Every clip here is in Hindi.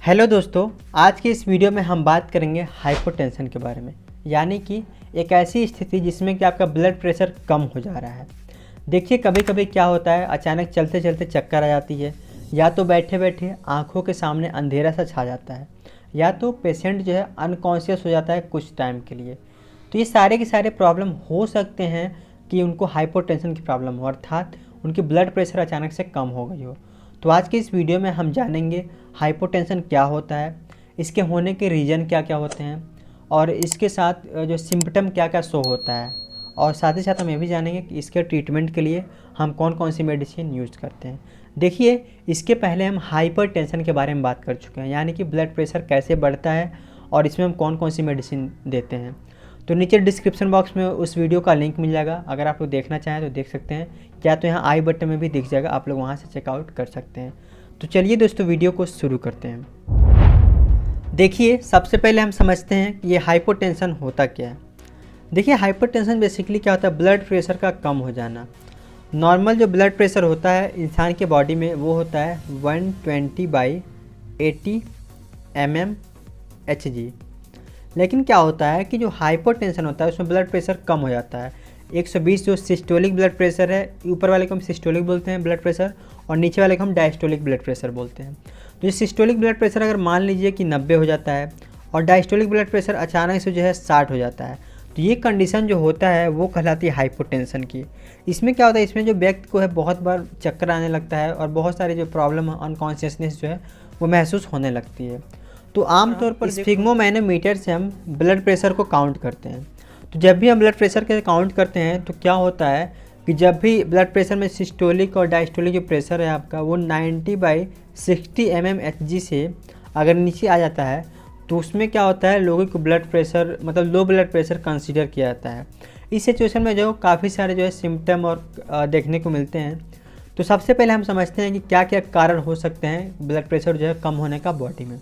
हेलो दोस्तों, आज की इस वीडियो में हम बात करेंगे हाइपोटेंशन के बारे में। यानी कि एक ऐसी स्थिति जिसमें कि आपका ब्लड प्रेशर कम हो जा रहा है। देखिए, कभी कभी क्या होता है, अचानक चलते चलते चक्कर आ जाती है, या तो बैठे बैठे आंखों के सामने अंधेरा सा छा जाता है, या तो पेशेंट जो है अनकॉन्शियस हो जाता है कुछ टाइम के लिए। तो ये सारे के सारे प्रॉब्लम हो सकते हैं कि उनको हाइपोटेंशन की प्रॉब्लम हो, अर्थात उनकी ब्लड प्रेशर अचानक से कम हो गई हो। तो आज की इस वीडियो में हम जानेंगे हाइपोटेंशन क्या होता है, इसके होने के रीज़न क्या क्या होते हैं, और इसके साथ जो सिम्पटम क्या क्या शो होता है, और साथ ही साथ हम ये भी जानेंगे कि इसके ट्रीटमेंट के लिए हम कौन कौन सी मेडिसिन यूज़ करते हैं। देखिए, इसके पहले हम हाइपरटेंशन के बारे में बात कर चुके हैं, यानी कि ब्लड प्रेशर कैसे बढ़ता है और इसमें हम कौन कौन सी मेडिसिन देते हैं। तो नीचे डिस्क्रिप्शन बॉक्स में उस वीडियो का लिंक मिल जाएगा, अगर आप लोग देखना चाहें तो देख सकते हैं, क्या तो यहाँ आई बटन में भी दिख जाएगा, आप लोग वहाँ से चेकआउट कर सकते हैं। तो चलिए दोस्तों, वीडियो को शुरू करते हैं। देखिए, सबसे पहले हम समझते हैं कि ये हाइपोटेंशन होता क्या है। देखिए, हाइपोटेंशन बेसिकली क्या होता है, ब्लड प्रेशर का कम हो जाना। नॉर्मल जो ब्लड प्रेशर होता है इंसान के बॉडी में वो होता है 120/80 mmHg। लेकिन क्या होता है कि जो हाइपोटेंशन होता है उसमें ब्लड प्रेशर कम हो जाता है। 120 जो सिस्टोलिक ब्लड प्रेशर है, ऊपर वाले को हम सिस्टोलिक बोलते हैं ब्लड प्रेशर, और नीचे वाले को हम डायस्टोलिक ब्लड प्रेशर बोलते हैं। तो ये सिस्टोलिक ब्लड प्रेशर अगर मान लीजिए कि 90 हो जाता है और डायस्टोलिक ब्लड प्रेशर अचानक से जो है 60 हो जाता है, तो ये कंडीशन जो होता है वो कहलाती है हाइपोटेंशन की। इसमें क्या होता है, इसमें जो व्यक्ति को है बहुत बार चक्कर आने लगता है और बहुत सारे जो प्रॉब्लम अनकॉन्शियसनेस जो है वो महसूस होने लगती है। तो आमतौर पर स्फिग्मोमैनोमीटर से हम ब्लड प्रेशर को काउंट करते हैं। तो जब भी हम ब्लड प्रेशर के काउंट करते हैं तो क्या होता है कि जब भी ब्लड प्रेशर में सिस्टोलिक और डायस्टोलिक जो प्रेशर है आपका वो 90/60 mmHg से अगर नीचे आ जाता है तो उसमें क्या होता है, लोगों को ब्लड प्रेशर मतलब लो ब्लड प्रेशर कंसीडर किया जाता है। इस सिचुएशन में जो काफ़ी सारे जो है सिम्टम और देखने को मिलते हैं। तो सबसे पहले हम समझते हैं कि क्या क्या कारण हो सकते हैं ब्लड प्रेशर जो है कम होने का बॉडी में।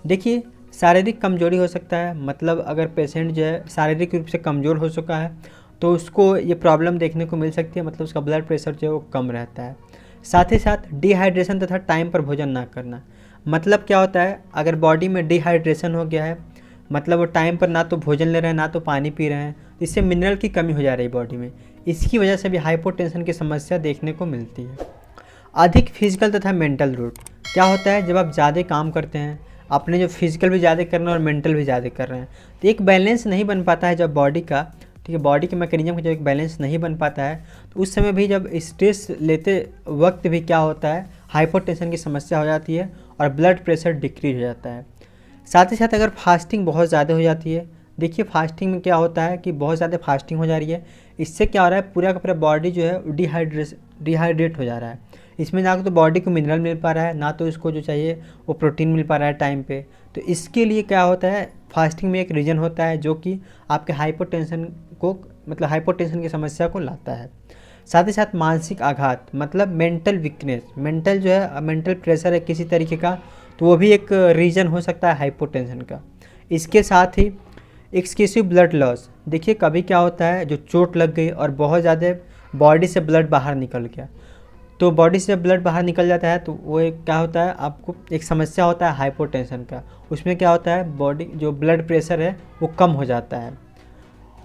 देखिए, शारीरिक कमजोरी हो सकता है, मतलब अगर पेशेंट जो है शारीरिक रूप से कमज़ोर हो चुका है तो उसको ये प्रॉब्लम देखने को मिल सकती है, मतलब उसका ब्लड प्रेशर जो है वो कम रहता है। साथ ही साथ डिहाइड्रेशन तथा टाइम पर भोजन ना करना। मतलब क्या होता है, अगर बॉडी में डिहाइड्रेशन हो गया है, मतलब वो टाइम पर ना तो भोजन ले रहे हैं ना तो पानी पी रहे हैं, इससे मिनरल की कमी हो जा रही है बॉडी में। इसकी वजह से भी हाइपोटेंशन की समस्या देखने को मिलती है। अधिक फिजिकल तथा मेंटल लोड। क्या होता है, जब आप ज़्यादा काम करते हैं, अपने जो फिजिकल भी ज़्यादा कर रहे हैं और मेंटल भी ज़्यादा कर रहे हैं, तो एक बैलेंस नहीं बन पाता है जब बॉडी का, ठीक है, बॉडी के मैकेनिज्म का जब एक बैलेंस नहीं बन पाता है तो उस समय भी जब स्ट्रेस लेते वक्त भी क्या होता है, हाइपोटेंशन की समस्या हो जाती है और ब्लड प्रेशर डिक्रीज हो जाता है। साथ ही साथ अगर फास्टिंग बहुत ज़्यादा हो जाती है, देखिए फास्टिंग में क्या होता है कि बहुत ज़्यादा फास्टिंग हो जा रही है, इससे क्या हो रहा है, पूरा का पूरा बॉडी जो है डिहाइड्रेट हो जा रहा है। इसमें ना तो बॉडी को मिनरल मिल पा रहा है, ना तो इसको जो चाहिए वो प्रोटीन मिल पा रहा है टाइम पे। तो इसके लिए क्या होता है, फास्टिंग में एक रीज़न होता है जो कि आपके हाइपोटेंशन को मतलब हाइपोटेंशन की समस्या को लाता है। साथ ही साथ मानसिक आघात, मतलब मेंटल वीकनेस, मेंटल जो है मेंटल प्रेशर है किसी तरीके का, तो वो भी एक रीज़न हो सकता है हाइपोटेंशन का। इसके साथ ही एक्सक्यूसिव ब्लड लॉस। देखिए, कभी क्या होता है, जो चोट लग गई और बहुत ज़्यादा बॉडी से ब्लड बाहर निकल गया, तो बॉडी से ब्लड बाहर निकल जाता है तो वो एक क्या होता है, आपको एक समस्या होता है हाइपोटेंशन का। उसमें क्या होता है, बॉडी जो ब्लड प्रेशर है वो कम हो जाता है।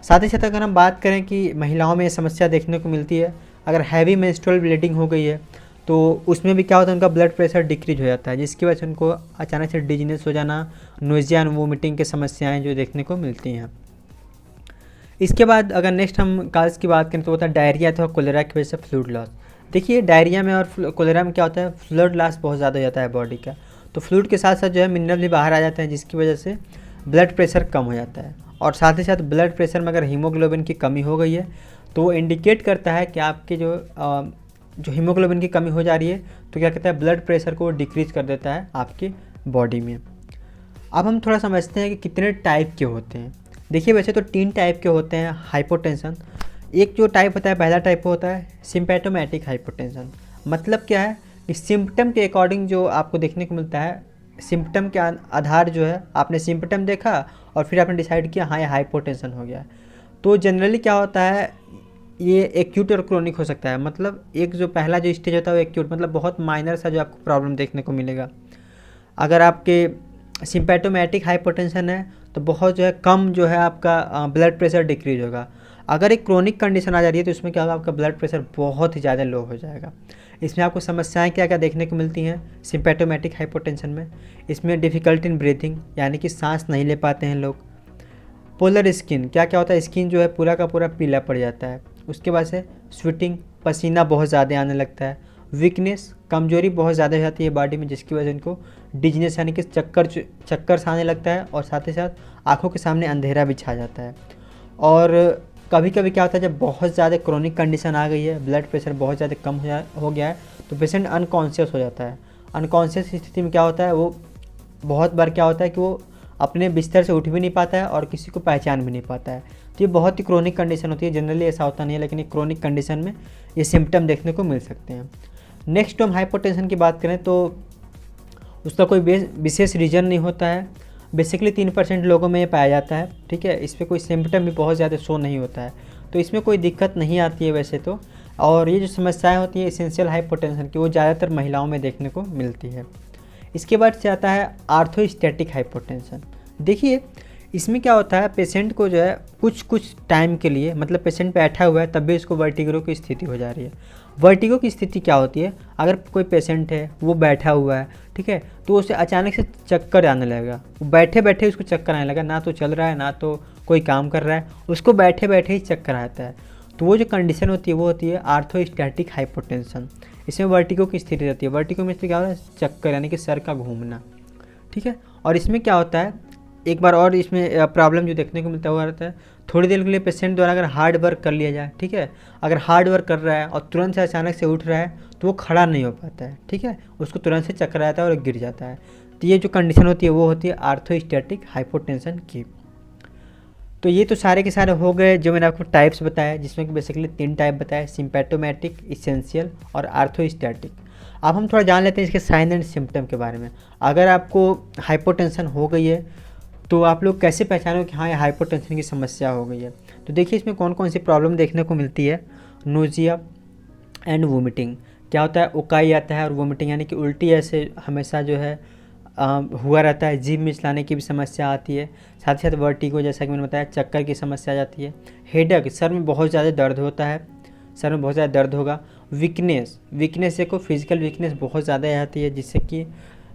साथ ही साथ अगर हम बात करें कि महिलाओं में ये समस्या देखने को मिलती है, अगर हैवी मेंस्ट्रुअल ब्लीडिंग हो गई है तो उसमें भी क्या होता है, उनका ब्लड प्रेशर डिक्रीज हो जाता है, जिसकी वजह से उनको अचानक से डिजीनेस हो जाना, नोजिया एंड वोमिटिंग की समस्याएँ जो देखने को मिलती हैं। इसके बाद अगर नेक्स्ट हम काज की बात करें तो होता है डायरिया अथवा कोलेरा की वजह से फ्लूइड लॉस। देखिए, डायरिया में और कोलेरा में क्या होता है, फ्लूइड लॉस बहुत ज़्यादा हो जाता है बॉडी का, तो फ्लूइड के साथ साथ जो है मिनरल भी बाहर आ जाते हैं, जिसकी वजह से ब्लड प्रेशर कम हो जाता है। और साथ ही साथ ब्लड प्रेशर में अगर हीमोग्लोबिन की कमी हो गई है तो वो इंडिकेट करता है कि आपके जो हीमोग्लोबिन की कमी हो जा रही है, तो क्या कहता है, ब्लड प्रेशर को डिक्रीज कर देता है आपकी बॉडी में। अब हम थोड़ा समझते हैं कि कितने टाइप के होते हैं। देखिए, वैसे तो 3 टाइप के होते हैं हाइपोटेंशन। एक जो टाइप होता है, पहला टाइप होता है सिम्पैटोमेटिक हाइपोटेंशन। मतलब क्या है कि सिम्पटम के अकॉर्डिंग जो आपको देखने को मिलता है, सिम्पटम के आधार जो है, आपने सिम्पटम देखा और फिर आपने डिसाइड किया हाँ ये हाइपोटेंशन हो गया। तो जनरली क्या होता है, ये एक्यूट और क्रोनिक हो सकता है। मतलब एक जो पहला जो स्टेज होता है वो एक्यूट, मतलब बहुत माइनर सा जो आपको प्रॉब्लम देखने को मिलेगा। अगर आपके सिम्पैटोमेटिक हाइपोटेंशन है तो बहुत जो है कम जो है आपका ब्लड प्रेशर डिक्रीज होगा। अगर एक क्रोनिक कंडीशन आ जा रही है तो इसमें क्या होगा, आपका ब्लड प्रेशर बहुत ही ज़्यादा लो हो जाएगा। इसमें आपको समस्याएं क्या क्या देखने को मिलती हैं सिम्पैटोमेटिक हाइपोटेंशन में। इसमें डिफ़िकल्ट इन ब्रीथिंग, यानी कि सांस नहीं ले पाते हैं लोग। पोलर स्किन, क्या क्या होता है, स्किन जो है पूरा का पूरा पीला पड़ जाता है। उसके बाद से स्वेटिंग, पसीना बहुत ज़्यादा आने लगता है। वीकनेस, कमजोरी बहुत ज़्यादा हो जाती है बॉडी में, जिसकी वजह से इनको डिजनेस यानी कि चक्कर सा आने लगता है, और साथ ही साथ आँखों के सामने अंधेरा भी छा जाता है। और कभी कभी क्या होता है, जब बहुत ज़्यादा क्रोनिक कंडीशन आ गई है, ब्लड प्रेशर बहुत ज़्यादा कम हो गया है, तो पेशेंट अनकॉन्शियस हो जाता है। अनकॉन्शियस स्थिति में क्या होता है, वो बहुत बार क्या होता है कि वो अपने बिस्तर से उठ भी नहीं पाता है और किसी को पहचान भी नहीं पाता है। तो ये बहुत ही क्रोनिक कंडीशन होती है। जनरली ऐसा होता नहीं है, लेकिन एक क्रोनिक कंडीशन में ये सिम्टम देखने को मिल सकते हैं। नेक्स्ट हम हाइपोटेंशन की बात करें तो उसका कोई विशेष रीज़न नहीं होता है। बेसिकली 3% लोगों में ये पाया जाता है, ठीक है। इस पर कोई सिम्टम भी बहुत ज़्यादा शो नहीं होता है, तो इसमें कोई दिक्कत नहीं आती है वैसे तो। और ये जो समस्याएं होती हैं एसेंशियल हाइपोटेंशन की, वो ज़्यादातर महिलाओं में देखने को मिलती है। इसके बाद से आता है आर्थोस्टैटिक हाइपोटेंशन। देखिए इसमें क्या होता है, पेशेंट को जो है कुछ टाइम के लिए, मतलब पेशेंट बैठा हुआ है तब भी उसको वर्टिगो की स्थिति हो जा रही है। वर्टिगो की स्थिति क्या होती है, अगर कोई पेशेंट है वो बैठा हुआ है, ठीक है, तो उसे अचानक से चक्कर आने लगेगा। वो बैठे बैठे उसको चक्कर आने लगा, ना तो चल रहा है ना तो कोई काम कर रहा है, उसको बैठे बैठे ही चक्कर आता है। तो वो जो कंडीशन होती है वो होती है आर्थोस्टैटिक हाइपोटेंशन। इसमें वर्टिगो की स्थिति रहती है। वर्टिगो में क्या होता है, चक्कर यानी कि सर का घूमना, ठीक है। और इसमें क्या होता है, एक बार और इसमें प्रॉब्लम जो देखने को मिलता है वो रहता है, थोड़ी देर के लिए पेशेंट द्वारा अगर हार्ड वर्क कर लिया जाए, ठीक है, अगर हार्ड वर्क कर रहा है और तुरंत से अचानक से उठ रहा है तो वो खड़ा नहीं हो पाता है, ठीक है, उसको तुरंत से चक्कर आता है और गिर जाता है। तो ये जो कंडीशन होती है वो होती है आर्थोस्टैटिक हाइपोटेंशन की। तो ये तो सारे के सारे हो गए जो मैंने आपको टाइप्स बताया, जिसमें कि बेसिकली 3 टाइप बताए, सिम्पैटोमेटिक, इसेंशियल और आर्थोस्टैटिक। अब हम थोड़ा जान लेते हैं इसके साइन एंड सिम्टम के बारे में। अगर आपको हाइपोटेंशन हो गई है तो आप लोग कैसे पहचानो कि हाँ ये हाइपोटेंशन की समस्या हो गई है। तो देखिए इसमें कौन कौन सी प्रॉब्लम देखने को मिलती है। नोजिया एंड वोमिटिंग, क्या होता है, उकाई आता है और वोमिटिंग यानी कि उल्टी ऐसे हमेशा जो है हुआ रहता है। जीभ मिचलाने की भी समस्या आती है। साथ ही साथ वर्टिगो, जैसा कि मैंने बताया, चक्कर की समस्या आ जाती है। हेडेक, सर में बहुत ज़्यादा दर्द होता है, सर में बहुत ज़्यादा दर्द होगा। वीकनेस देखो, फिजिकल वीकनेस बहुत ज़्यादा आ जाती है, जिससे कि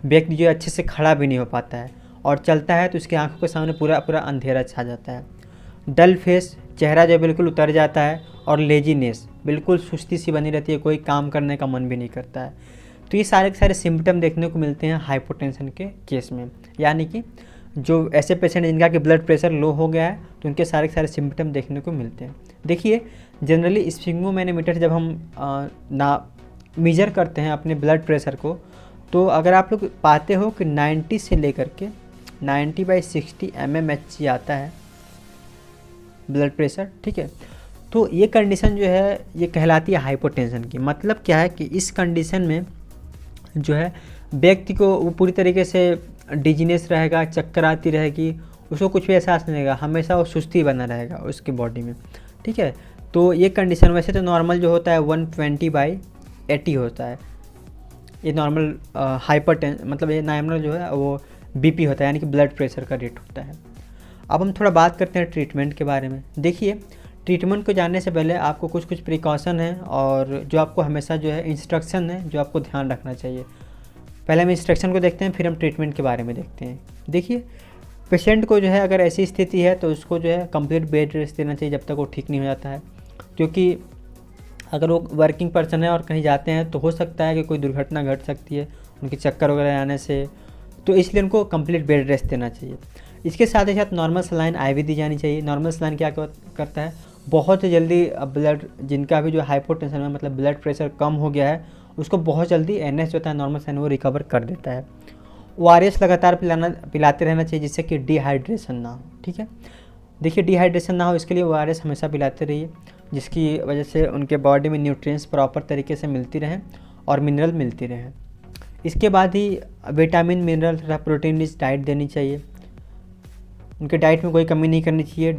व्यक्ति जो अच्छे से खड़ा भी नहीं हो पाता है, और चलता है तो उसकी आंखों के सामने पूरा पूरा अंधेरा छा जाता है। डल फेस, चेहरा जो बिल्कुल उतर जाता है। और लेजीनेस, बिल्कुल सुस्ती सी बनी रहती है, कोई काम करने का मन भी नहीं करता है। तो ये सारे के सारे सिम्टम देखने को मिलते हैं हाइपोटेंशन के केस में। यानी कि जो ऐसे पेशेंट जिनका कि ब्लड प्रेशर लो हो गया है तो उनके सारे के सारे सिम्टम देखने को मिलते हैं। देखिए जनरली स्फिग्मोमैनोमीटर जब हम मेजर करते हैं अपने ब्लड प्रेशर को, तो अगर आप लोग पाते हो कि 90 से लेकर के 90/60 mmHg आता है ब्लड प्रेशर, ठीक है, तो ये कंडीशन जो है ये कहलाती है हाइपोटेंशन की। मतलब क्या है कि इस कंडीशन में जो है व्यक्ति को वो पूरी तरीके से डिजीनेस रहेगा, चक्कर आती रहेगी, उसको कुछ भी एहसास नहीं रहेगा, हमेशा वो सुस्ती बना रहेगा उसकी बॉडी में, ठीक है। तो ये कंडीशन वैसे तो नॉर्मल जो होता है 120/80 होता है, ये नॉर्मल मतलब ये नॉर्मल जो है वो बीपी होता है, यानी कि ब्लड प्रेशर का रेट होता है। अब हम थोड़ा बात करते हैं ट्रीटमेंट के बारे में। देखिए ट्रीटमेंट को जानने से पहले आपको कुछ प्रिकॉशन है और जो आपको हमेशा जो है इंस्ट्रक्शन है जो आपको ध्यान रखना चाहिए। पहले हम इंस्ट्रक्शन को देखते हैं, फिर हम ट्रीटमेंट के बारे में देखते हैं। देखिए पेशेंट को जो है अगर ऐसी स्थिति है तो उसको जो है कंप्लीट बेड रेस्ट देना चाहिए जब तक वो ठीक नहीं हो जाता है, क्योंकि अगर वो वर्किंग पर्सन है और कहीं जाते हैं तो हो सकता है कि कोई दुर्घटना घट सकती है उनके चक्कर वगैरह आने से, तो इसलिए उनको कंप्लीट बेड रेस्ट देना चाहिए। इसके साथ ही साथ नॉर्मल सलाइन आईवी दी जानी चाहिए। नॉर्मल सलाइन क्या करता है, बहुत ही जल्दी ब्लड, जिनका भी जो हाइपोटेंशन है मतलब ब्लड प्रेशर कम हो गया है, उसको बहुत जल्दी एनएस जो होता है नॉर्मल सलाइन वो रिकवर कर देता है। ओआरएस लगातार पिलाते रहना चाहिए जिससे कि डिहाइड्रेशन ना हो, ठीक है। देखिए डिहाइड्रेशन ना हो इसके लिए ओआरएस हमेशा पिलाते रहिए, जिसकी वजह से उनके बॉडी में न्यूट्रिएंट्स प्रॉपर तरीके से मिलती रहें और मिनरल मिलती रहें। इसके बाद ही विटामिन, मिनरल तथा प्रोटीन रिच डाइट देनी चाहिए। उनके डाइट में कोई कमी नहीं करनी चाहिए,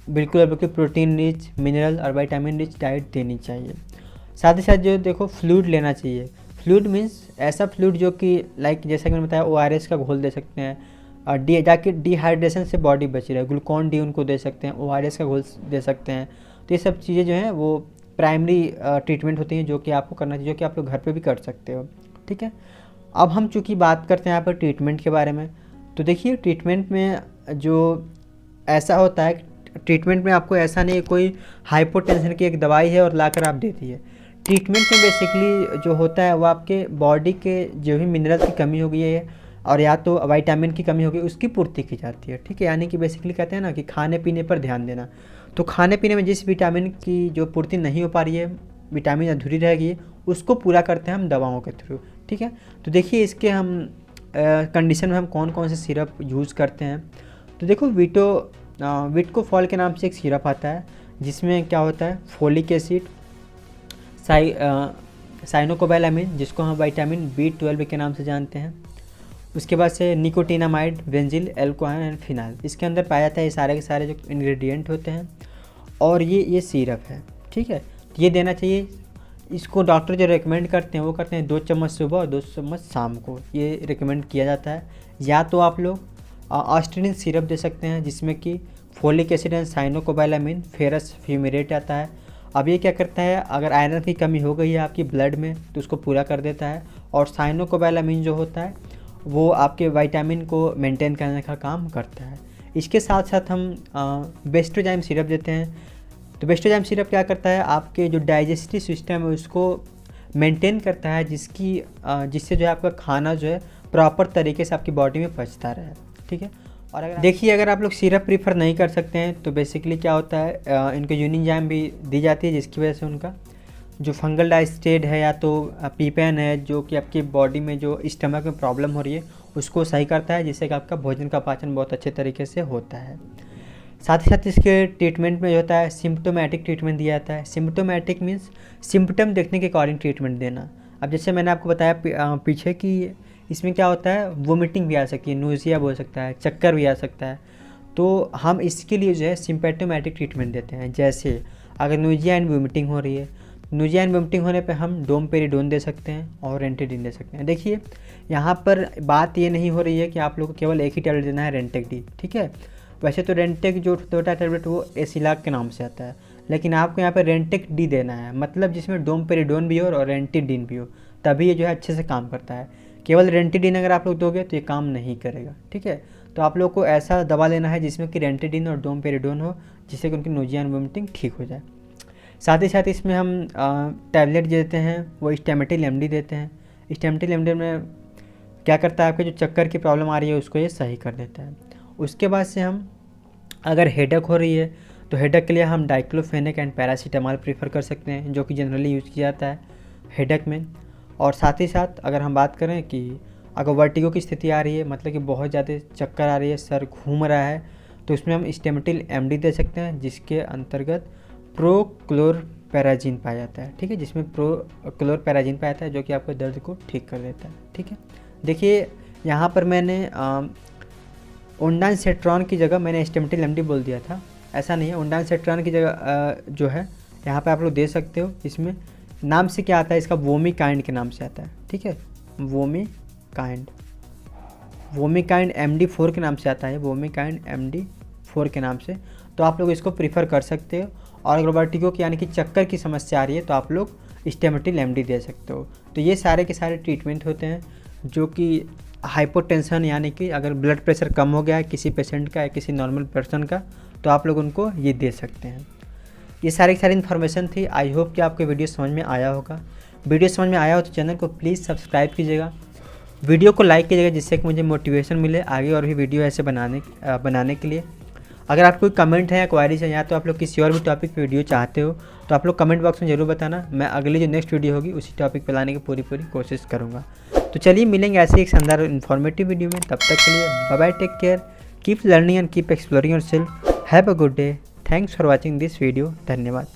बिल्कुल प्रोटीन रिच, मिनरल और विटामिन रिच डाइट देनी चाहिए। साथ ही साथ जो देखो फ्लूइड लेना चाहिए। फ्लूइड मीन्स ऐसा फ्लूइड जो कि लाइक जैसा कि मैंने बताया ORS का घोल दे सकते हैं, और जाके डिहाइड्रेशन से बॉडी बची रहे, ग्लूकॉन डी उनको दे सकते हैं, ORS का घोल दे सकते हैं। तो ये सब चीज़ें जो हैं वो प्राइमरी ट्रीटमेंट होती हैं जो कि आपको करना चाहिए, जो कि आप लोग घर पे भी कर सकते हो। ठीक है, अब हम चूँकि बात करते हैं यहाँ पर ट्रीटमेंट के बारे में, तो देखिए ट्रीटमेंट में जो ऐसा होता है, ट्रीटमेंट में आपको ऐसा नहीं कोई हाइपोटेंशन की एक दवाई है और लाकर आप दे दिए। ट्रीटमेंट में बेसिकली जो होता है वो आपके बॉडी के जो भी मिनरल्स की कमी हो गई है और या तो विटामिन की कमी होगी उसकी पूर्ति की जाती है। ठीक है, यानी कि बेसिकली कहते हैं ना कि खाने पीने पर ध्यान देना। तो खाने पीने में जिस विटामिन की जो पूर्ति नहीं हो पा रही है, विटामिन अधूरी रह गई है, उसको पूरा करते हैं हम दवाओं के थ्रू। ठीक है, तो देखिए इसके हम कंडीशन में हम कौन कौन से सिरप यूज़ करते हैं। तो देखो विटकोफॉल के नाम से एक सिरप आता है जिसमें क्या होता है, फोलिक एसिड, साइनोकोबालामिन जिसको हम विटामिन B12 के नाम से जानते हैं, उसके बाद से nicotinamide, benzyl alcohol and phenyl, इसके अंदर पाया जाता है। ये सारे के सारे जो इंग्रेडिएंट होते हैं और ये सिरप है। ठीक है, तो ये देना चाहिए। इसको डॉक्टर जो रेकमेंड करते हैं वो करते हैं 2 चम्मच सुबह और 2 चम्मच शाम को, ये रिकमेंड किया जाता है। या तो आप लोग ऑस्ट्रिन सिरप दे सकते हैं जिसमें कि folic acid and cyanocobalamin, ferrous fumarate आता है। अब ये क्या करता है, अगर आयरन की कमी हो गई है आपकी ब्लड में तो उसको पूरा कर देता है, और साइनोकोबालामिन जो होता है वो आपके विटामिन को मेंटेन करने का काम करता है। इसके साथ साथ हम बेस्टोजाइम सिरप देते हैं। तो बेस्टोजाइम सिरप क्या करता है, आपके जो डाइजेस्टिव सिस्टम है उसको मेंटेन करता है, जिससे जो है आपका खाना जो है प्रॉपर तरीके से आपकी बॉडी में पचता रहे। ठीक है, और अगर आप लोग सिरप प्रीफर नहीं कर सकते हैं तो बेसिकली क्या होता है, इनको यूनिजाइम भी दी जाती है जिसकी वजह से उनका जो फंगल डाइस्टेड है या तो पीपेन है जो कि आपकी बॉडी में जो स्टमक में प्रॉब्लम हो रही है उसको सही करता है, जिससे कि आपका भोजन का पाचन बहुत अच्छे तरीके से होता है। साथ ही साथ इसके ट्रीटमेंट में जो होता है सिम्प्टोमेटिक ट्रीटमेंट दिया जाता है। सिम्प्टोमेटिक मीन्स सिम्पटम देखने के अकॉर्डिंग ट्रीटमेंट देना। अब जैसे मैंने आपको बताया पीछे कि इसमें क्या होता है, वोमिटिंग भी आ सकती है, नोज़िया भी हो सकता है, चक्कर भी आ सकता है। तो हम इसके लिए जो है सिम्पटोमेटिक ट्रीटमेंट देते हैं। जैसे अगर नोज़िया एंड वोमिटिंग हो रही है, नोज़िया एंड वोमिटिंग होने पे हम डोमपेरिडोन दे सकते हैं और रेंटेडिन दे सकते हैं। देखिए यहाँ पर बात ये नहीं हो रही है कि आप लोग को केवल एक ही टैबलेट देना है, रेंटेक डी। ठीक है, वैसे तो रेंटेक जो छोटा टैबलेट वो एसिलाक के नाम से आता है, लेकिन आपको यहाँ पर रेंटेक डी देना है, मतलब जिसमें डोमपेरिडोन भी हो और रेंटेडिन भी हो, तभी ये जो है अच्छे से काम करता है। केवल रेंटेडिन अगर आप लोग दोगे तो ये काम नहीं करेगा। ठीक है, तो आप लोग को ऐसा दवा लेना है जिसमें कि रेंटेडिन और डोमपेरिडोन हो, जिससे कि उनकी नोज़िया एंड वोमिटिंग ठीक हो जाए। साथ ही साथ इसमें हम टैबलेट देते हैं वो स्टेमेटिल एमडी देते हैं। स्टेमेटिल एमडी में क्या करता है, आपके जो चक्कर की प्रॉब्लम आ रही है उसको ये सही कर देता है। उसके बाद से हम अगर हेडेक हो रही है तो हेडेक के लिए हम डाइक्लोफेनेक एंड पैरासीटामॉल प्रीफर कर सकते हैं, जो कि जनरली यूज़ किया जाता है हेडेक में। और साथ ही साथ अगर हम बात करें कि अगर वर्टिगो की स्थिति आ रही है, मतलब कि बहुत ज़्यादा चक्कर आ रही है, सर घूम रहा है, तो उसमें हम स्टेमेटिल एमडी दे सकते हैं, जिसके अंतर्गत प्रोक्लोरपेराजिन पाया जाता है। ठीक है, जिसमें प्रोक्लोरपेराजिन पाया जाता है जो कि आपके दर्द को ठीक कर देता है। ठीक है, देखिए यहाँ पर मैंने ओंडानसेट्रॉन की जगह मैंने स्टेमेटिल एमडी बोल दिया था, ऐसा नहीं है। ओंडानसेट्रॉन की जगह जो है यहाँ पे आप लोग दे सकते हो। इसमें नाम से क्या आता है, इसका वोमिकाइंड के नाम से आता है। ठीक है, वोमिकाइंड MD4 के नाम से आता है, वोमिकाइंड MD4 के नाम से। तो आप लोग इसको प्रीफर कर सकते हो। और अगर वर्टिगो की यानी कि चक्कर की समस्या आ रही है तो आप लोग स्टेमेटिल एमडी दे सकते हो। तो ये सारे के सारे ट्रीटमेंट होते हैं जो कि हाइपोटेंशन यानी कि अगर ब्लड प्रेशर कम हो गया है किसी पेशेंट का या किसी नॉर्मल पर्सन का, तो आप लोग उनको ये दे सकते हैं। ये सारी इन्फॉर्मेशन थी। आई होप कि आपको वीडियो समझ में आया होगा। वीडियो समझ में आया हो तो चैनल को प्लीज़ सब्सक्राइब कीजिएगा, वीडियो को लाइक कीजिएगा, जिससे कि मुझे मोटिवेशन मिले आगे और भी वीडियो ऐसे बनाने के लिए। अगर आप कोई कमेंट है या क्वारीज है या तो आप लोग किसी और भी टॉपिक पे वीडियो चाहते हो तो आप लोग कमेंट बॉक्स में ज़रूर बताना। मैं अगली जो नेक्स्ट वीडियो होगी उसी टॉपिक पे लाने की पूरी कोशिश करूँगा। तो चलिए मिलेंगे ऐसे एक शानदार इन्फॉर्मेटिव वीडियो में। तब तक के लिए bye bye, take care, keep learning and keep exploring yourself, have a good day, thanks for watching this video, धन्यवाद।